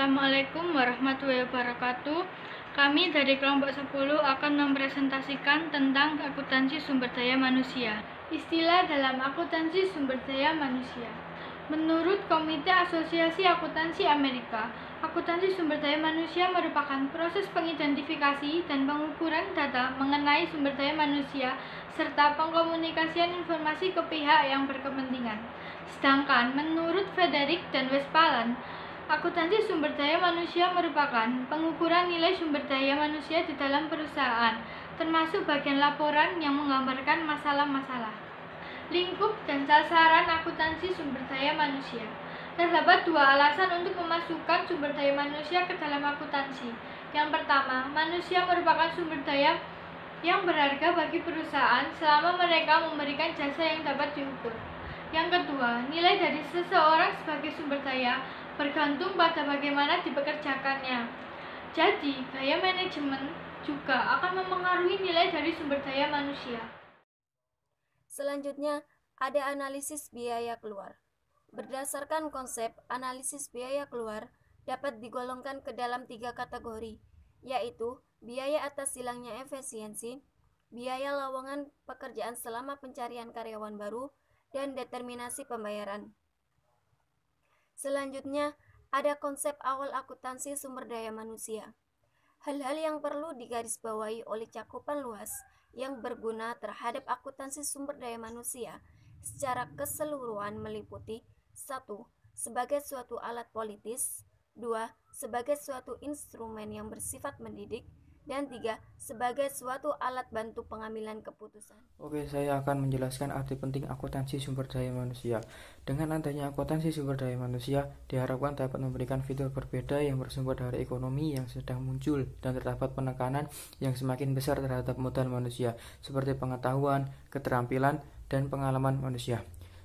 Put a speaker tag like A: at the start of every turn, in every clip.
A: Assalamualaikum warahmatullahi wabarakatuh. Kami dari kelompok 10 akan mempresentasikan tentang akuntansi sumber daya manusia. Istilah dalam akuntansi sumber daya manusia. Menurut Komite Asosiasi Akuntansi Amerika, akuntansi sumber daya manusia merupakan proses pengidentifikasi dan pengukuran data mengenai sumber daya manusia serta pengkomunikasian informasi ke pihak yang berkepentingan. Sedangkan menurut Frederick dan Westphalen, akuntansi sumber daya manusia merupakan pengukuran nilai sumber daya manusia di dalam perusahaan, termasuk bagian laporan yang menggambarkan masalah-masalah. Lingkup dan sasaran akuntansi sumber daya manusia. Terdapat dua alasan untuk memasukkan sumber daya manusia ke dalam akuntansi. Yang pertama, manusia merupakan sumber daya yang berharga bagi perusahaan selama mereka memberikan jasa yang dapat diukur. Yang kedua, nilai dari seseorang sebagai sumber daya bergantung pada bagaimana dipekerjakannya. Jadi, gaya manajemen juga akan mempengaruhi nilai dari sumber daya manusia.
B: Selanjutnya, ada analisis biaya keluar. Berdasarkan konsep analisis biaya keluar dapat digolongkan ke dalam 3 kategori, yaitu biaya atas hilangnya efisiensi, biaya lowongan pekerjaan selama pencarian karyawan baru, dan determinasi pembayaran. Selanjutnya, ada konsep awal akuntansi sumber daya manusia. Hal-hal yang perlu digarisbawahi oleh cakupan luas yang berguna terhadap akuntansi sumber daya manusia secara keseluruhan meliputi 1. Sebagai suatu alat politis, 2. Sebagai suatu instrumen yang bersifat mendidik, dan 3. Sebagai suatu alat bantu pengambilan keputusan.
C: Oke, saya akan menjelaskan arti penting akuntansi sumber daya manusia. Dengan adanya akuntansi sumber daya manusia, diharapkan dapat memberikan fitur berbeda yang bersumber dari ekonomi yang sedang muncul dan terdapat penekanan yang semakin besar terhadap modal manusia, seperti pengetahuan, keterampilan, dan pengalaman manusia.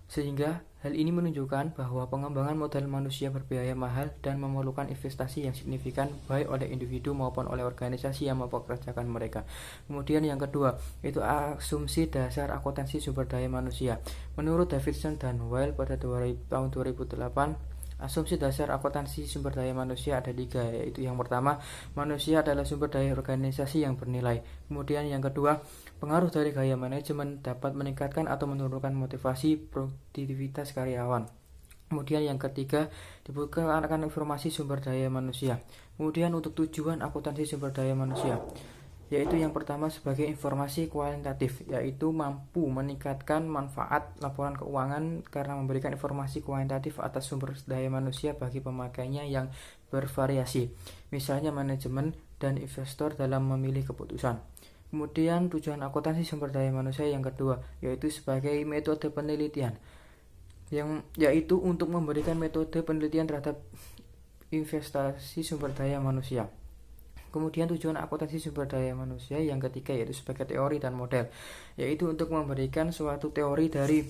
C: Sehingga hal ini menunjukkan bahwa pengembangan modal manusia berbiaya mahal dan memerlukan investasi yang signifikan baik oleh individu maupun oleh organisasi yang mempekerjakan mereka. Kemudian yang kedua, itu asumsi dasar akuntansi sumber daya manusia. Menurut Davidson dan Weil pada tahun 2008, asumsi dasar akuntansi sumber daya manusia ada 3, yaitu yang pertama, manusia adalah sumber daya organisasi yang bernilai. Kemudian yang kedua, pengaruh dari gaya manajemen dapat meningkatkan atau menurunkan motivasi produktivitas karyawan. Kemudian yang ketiga, dibutuhkan informasi sumber daya manusia. Kemudian untuk tujuan akuntansi sumber daya manusia, yaitu yang pertama sebagai informasi kualitatif, yaitu mampu meningkatkan manfaat laporan keuangan karena memberikan informasi kuantitatif atas sumber daya manusia bagi pemakainya yang bervariasi, misalnya manajemen dan investor dalam memilih keputusan. Kemudian tujuan akuntansi sumber daya manusia yang kedua, yaitu sebagai metode penelitian, yaitu untuk memberikan metode penelitian terhadap investasi sumber daya manusia. Kemudian tujuan akuntansi sumber daya manusia yang ketiga, yaitu sebagai teori dan model, yaitu untuk memberikan suatu teori dari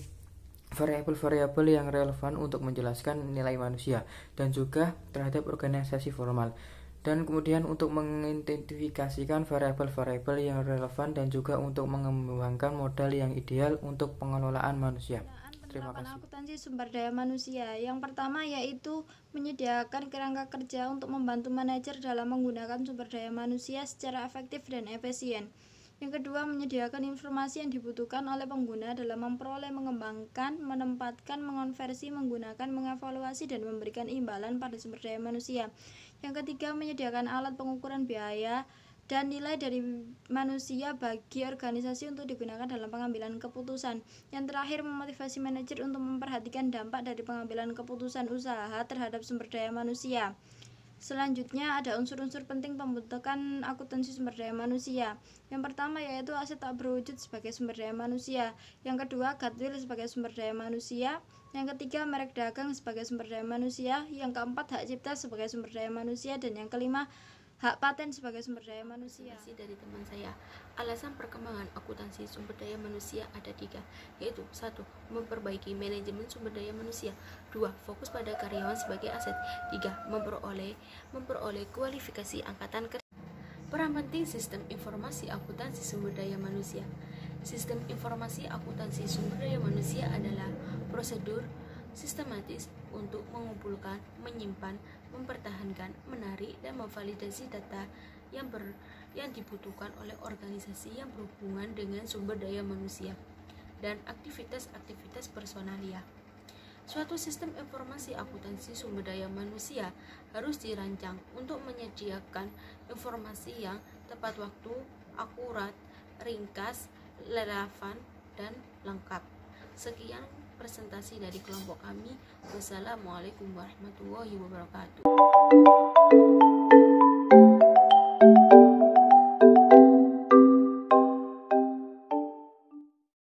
C: variabel-variabel yang relevan untuk menjelaskan nilai manusia dan juga terhadap organisasi formal. Dan kemudian untuk mengidentifikasikan variabel-variabel yang relevan dan juga untuk mengembangkan modal yang ideal untuk pengelolaan manusia. Terima kasih.
D: Akuntansi sumber daya manusia. Yang pertama yaitu menyediakan kerangka kerja untuk membantu manajer dalam menggunakan sumber daya manusia secara efektif dan efisien. Yang kedua, menyediakan informasi yang dibutuhkan oleh pengguna dalam memperoleh, mengembangkan, menempatkan, mengonversi, menggunakan, mengevaluasi, dan memberikan imbalan pada sumber daya manusia. Yang ketiga, menyediakan alat pengukuran biaya dan nilai dari manusia bagi organisasi untuk digunakan dalam pengambilan keputusan. Yang terakhir, memotivasi manajer untuk memperhatikan dampak dari pengambilan keputusan usaha terhadap sumber daya manusia. Selanjutnya ada unsur-unsur penting pembentukan akuntansi sumber daya manusia. Yang pertama yaitu aset tak berwujud sebagai sumber daya manusia. Yang kedua, goodwill sebagai sumber daya manusia. Yang ketiga, merek dagang sebagai sumber daya manusia. Yang keempat, hak cipta sebagai sumber daya manusia. Dan yang kelima, hak paten sebagai sumber daya manusia.
E: Dari teman saya, alasan perkembangan akuntansi sumber daya manusia ada 3, yaitu 1. Memperbaiki manajemen sumber daya manusia, 2. Fokus pada karyawan sebagai aset, 3. Memperoleh kualifikasi angkatan kerja. Peran penting sistem informasi akuntansi sumber daya manusia. Sistem informasi akuntansi sumber daya manusia adalah prosedur sistematis untuk mengumpulkan, menyimpan, mempertahankan, menarik, dan memvalidasi data yang dibutuhkan oleh organisasi yang berhubungan dengan sumber daya manusia dan aktivitas-aktivitas personalia. Suatu sistem informasi akuntansi sumber daya manusia harus dirancang untuk menyediakan informasi yang tepat waktu, akurat, ringkas, relevan, dan lengkap. Sekian presentasi dari kelompok kami. Wassalamualaikum warahmatullahi wabarakatuh.